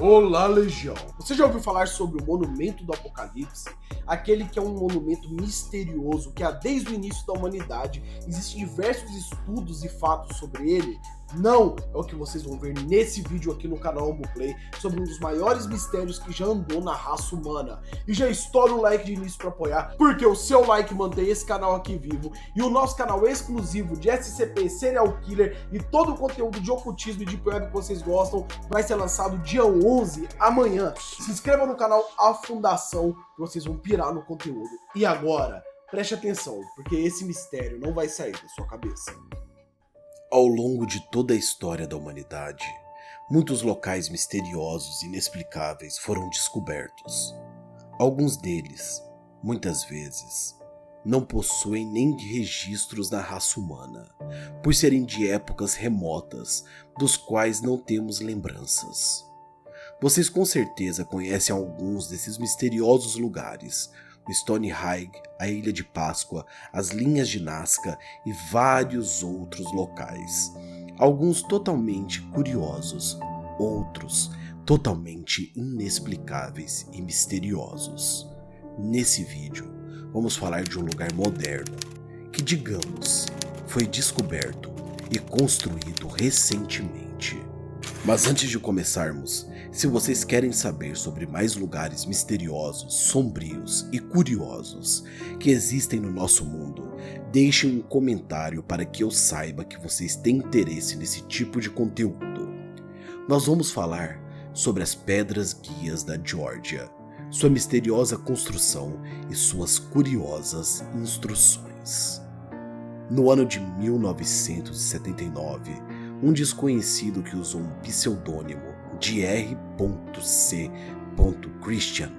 Olá, Legião! Você já ouviu falar sobre o Monumento do Apocalipse? Aquele que é um monumento misterioso que há desde o início da humanidade existem diversos estudos e fatos sobre ele? Não é o que vocês vão ver nesse vídeo aqui no canal Ombuplay sobre um dos maiores mistérios que já andou na raça humana. E já estoura o like de início para apoiar, porque o seu like mantém esse canal aqui vivo e o nosso canal exclusivo de SCP, Serial Killer e todo o conteúdo de ocultismo e de web que vocês gostam vai ser lançado dia 11, amanhã. Se inscreva no canal A Fundação que vocês vão pirar no conteúdo. E agora, preste atenção, porque esse mistério não vai sair da sua cabeça. Ao longo de toda a história da humanidade, muitos locais misteriosos e inexplicáveis foram descobertos. Alguns deles, muitas vezes, não possuem nem registros na raça humana, por serem de épocas remotas, dos quais não temos lembranças. Vocês com certeza conhecem alguns desses misteriosos lugares: o Stonehenge, a Ilha de Páscoa, as Linhas de Nazca e vários outros locais. Alguns totalmente curiosos, outros totalmente inexplicáveis e misteriosos. Nesse vídeo, vamos falar de um lugar moderno que, digamos, foi descoberto e construído recentemente. Mas antes de começarmos, se vocês querem saber sobre mais lugares misteriosos, sombrios e curiosos que existem no nosso mundo, deixem um comentário para que eu saiba que vocês têm interesse nesse tipo de conteúdo. Nós vamos falar sobre as Pedras Guias da Geórgia, sua misteriosa construção e suas curiosas instruções. No ano de 1979, um desconhecido que usou um pseudônimo de R.C. Christian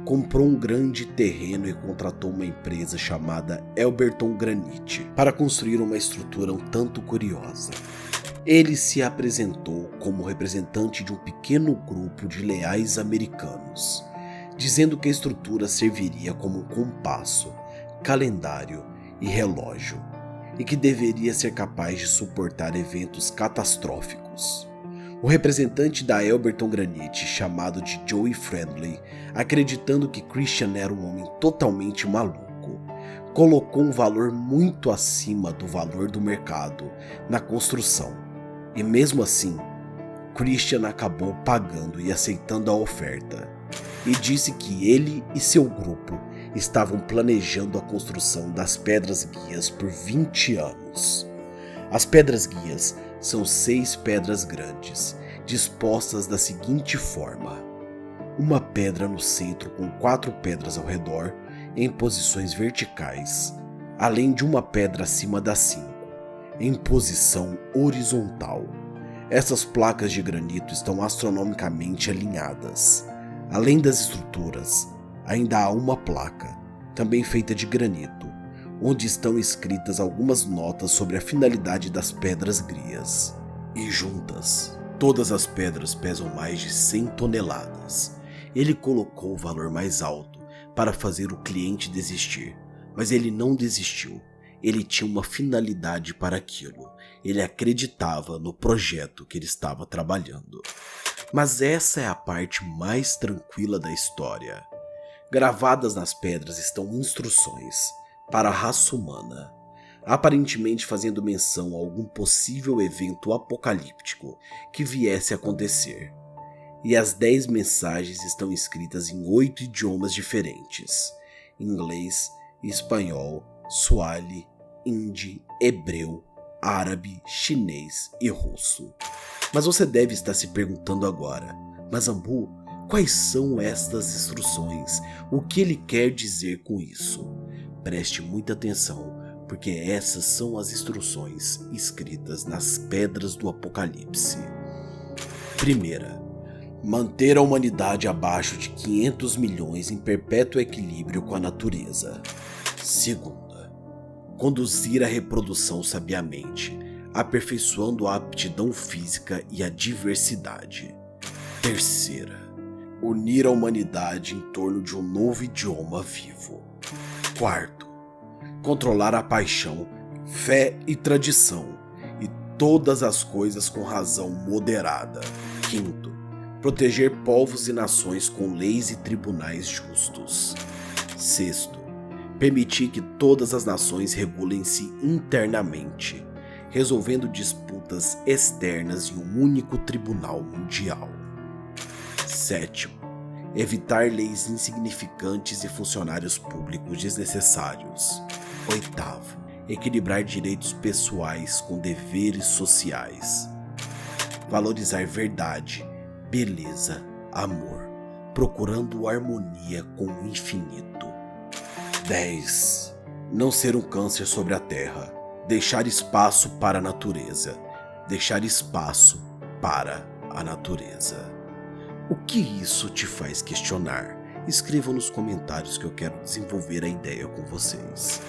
comprou um grande terreno e contratou uma empresa chamada Elberton Granite para construir uma estrutura um tanto curiosa. Ele se apresentou como representante de um pequeno grupo de leais americanos, dizendo que a estrutura serviria como um compasso, calendário e relógio, e que deveria ser capaz de suportar eventos catastróficos. O representante da Elberton Granite, chamado de Joey Friendly, acreditando que Christian era um homem totalmente maluco, colocou um valor muito acima do valor do mercado na construção. E mesmo assim, Christian acabou pagando e aceitando a oferta, e disse que ele e seu grupo estavam planejando a construção das Pedras Guias por 20 anos. As Pedras Guias são 6 pedras grandes, dispostas da seguinte forma: uma pedra no centro com 4 pedras ao redor, em posições verticais, além de uma pedra acima das 5, em posição horizontal. Essas placas de granito estão astronomicamente alinhadas. Além das estruturas, ainda há uma placa, também feita de granito, onde estão escritas algumas notas sobre a finalidade das pedras grias. E juntas, todas as pedras pesam mais de 100 toneladas. Ele colocou o valor mais alto para fazer o cliente desistir, mas ele não desistiu. Ele tinha uma finalidade para aquilo. Ele acreditava no projeto que ele estava trabalhando. Mas essa é a parte mais tranquila da história. Gravadas nas pedras estão instruções para a raça humana, aparentemente fazendo menção a algum possível evento apocalíptico que viesse a acontecer. E as 10 mensagens estão escritas em 8 idiomas diferentes: inglês, espanhol, suali, hindi, hebreu, árabe, chinês e russo. Mas você deve estar se perguntando agora: mas Ambu, quais são estas instruções? O que ele quer dizer com isso? Preste muita atenção, porque essas são as instruções escritas nas Pedras do Apocalipse. Primeira: manter a humanidade abaixo de 500 milhões em perpétuo equilíbrio com a natureza. Segunda: conduzir a reprodução sabiamente, aperfeiçoando a aptidão física e a diversidade. Terceira: unir a humanidade em torno de um novo idioma vivo. Quarto: controlar a paixão, fé e tradição, e todas as coisas com razão moderada. Quinto: Proteger povos e nações com leis e tribunais justos. Sexto, permitir que todas as nações regulem-se internamente, resolvendo disputas externas em um único tribunal mundial. Sétimo, evitar leis insignificantes e funcionários públicos desnecessários. Oitavo, equilibrar direitos pessoais com deveres sociais. Valorizar verdade, beleza, amor, procurando harmonia com o infinito. 10. Não ser um câncer sobre a terra. Deixar espaço para a natureza. Deixar espaço para a natureza. O que isso te faz questionar? Escrevam nos comentários que eu quero desenvolver a ideia com vocês.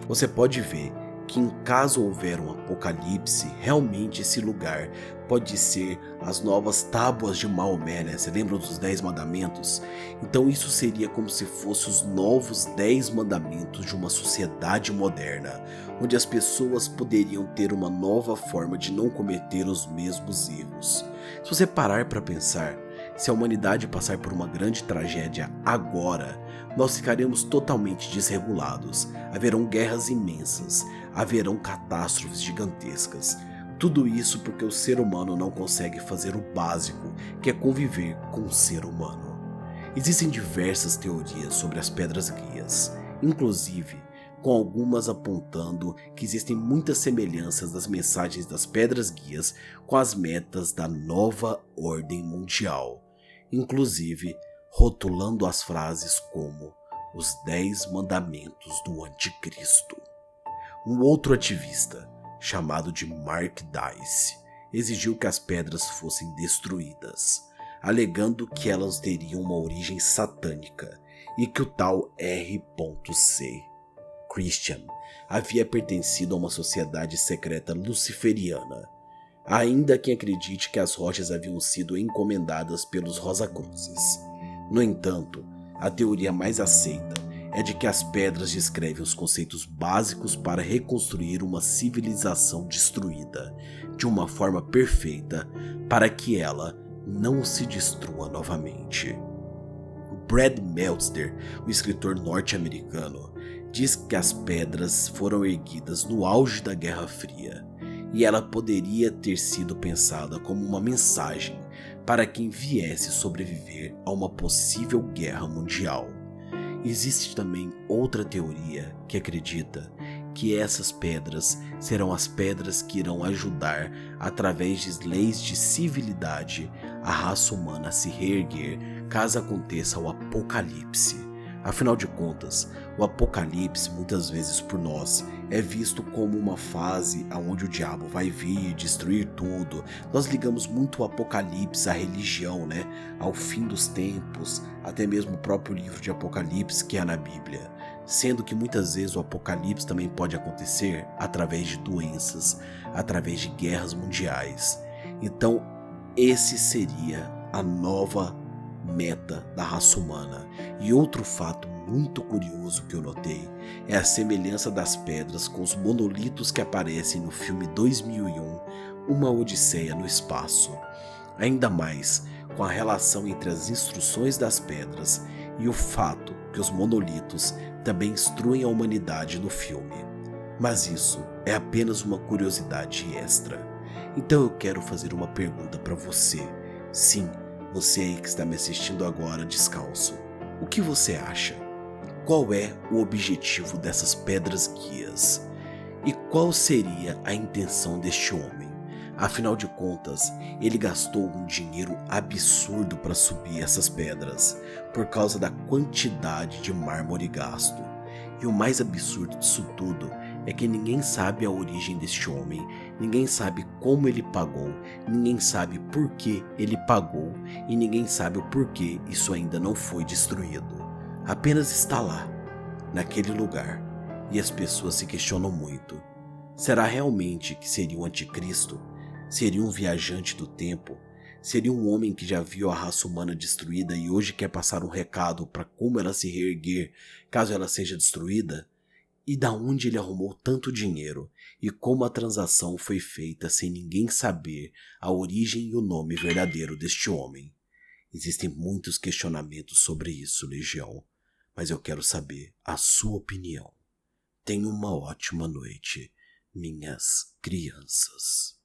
Você pode ver que em caso houver um apocalipse, realmente esse lugar pode ser as novas tábuas de Maomé, né? Você lembra dos 10 mandamentos? Então isso seria como se fossem os novos 10 mandamentos de uma sociedade moderna, onde as pessoas poderiam ter uma nova forma de não cometer os mesmos erros. Se você parar para pensar, se a humanidade passar por uma grande tragédia agora, nós ficaremos totalmente desregulados, haverão guerras imensas, haverão catástrofes gigantescas. Tudo isso porque o ser humano não consegue fazer o básico, que é conviver com o ser humano. Existem diversas teorias sobre as pedras guias, inclusive com algumas apontando que existem muitas semelhanças das mensagens das pedras guias com as metas da nova ordem mundial, inclusive rotulando as frases como os 10 mandamentos do anticristo. Um outro ativista, chamado de Mark Dice, exigiu que as pedras fossem destruídas, alegando que elas teriam uma origem satânica e que o tal R.C. Christian havia pertencido a uma sociedade secreta luciferiana. Há ainda quem acredite que as rochas haviam sido encomendadas pelos Rosacruzes. No entanto, a teoria mais aceita é de que as pedras descrevem os conceitos básicos para reconstruir uma civilização destruída de uma forma perfeita para que ela não se destrua novamente. Brad Meltzer, o escritor norte-americano, diz que as pedras foram erguidas no auge da Guerra Fria e ela poderia ter sido pensada como uma mensagem para quem viesse sobreviver a uma possível guerra mundial. Existe também outra teoria que acredita que essas pedras serão as pedras que irão ajudar, através de leis de civilidade, a raça humana a se reerguer caso aconteça o apocalipse. Afinal de contas, o apocalipse, muitas vezes por nós, é visto como uma fase onde o diabo vai vir e destruir tudo. Nós ligamos muito o apocalipse à religião, né? Ao fim dos tempos, até mesmo o próprio livro de Apocalipse que é na Bíblia. Sendo que muitas vezes o apocalipse também pode acontecer através de doenças, através de guerras mundiais. Então, esse seria a nova meta da raça humana. E outro fato muito curioso que eu notei é a semelhança das pedras com os monolitos que aparecem no filme 2001, Uma Odisseia no Espaço. Ainda mais com a relação entre as instruções das pedras e o fato que os monolitos também instruem a humanidade no filme. Mas isso é apenas uma curiosidade extra. Então eu quero fazer uma pergunta para você. Sim, você aí que está me assistindo agora descalço. O que você acha? Qual é o objetivo dessas pedras guias? E qual seria a intenção deste homem? Afinal de contas, ele gastou um dinheiro absurdo para subir essas pedras, por causa da quantidade de mármore gasto. E o mais absurdo disso tudo é que ninguém sabe a origem deste homem, ninguém sabe como ele pagou, ninguém sabe por que ele pagou e ninguém sabe o porquê isso ainda não foi destruído. Apenas está lá, naquele lugar, e as pessoas se questionam muito. Será realmente que seria o anticristo? Seria um viajante do tempo? Seria um homem que já viu a raça humana destruída e hoje quer passar um recado para como ela se reerguer caso ela seja destruída? E da onde ele arrumou tanto dinheiro? E como a transação foi feita sem ninguém saber a origem e o nome verdadeiro deste homem? Existem muitos questionamentos sobre isso, Legião, mas eu quero saber a sua opinião. Tenha uma ótima noite, minhas crianças.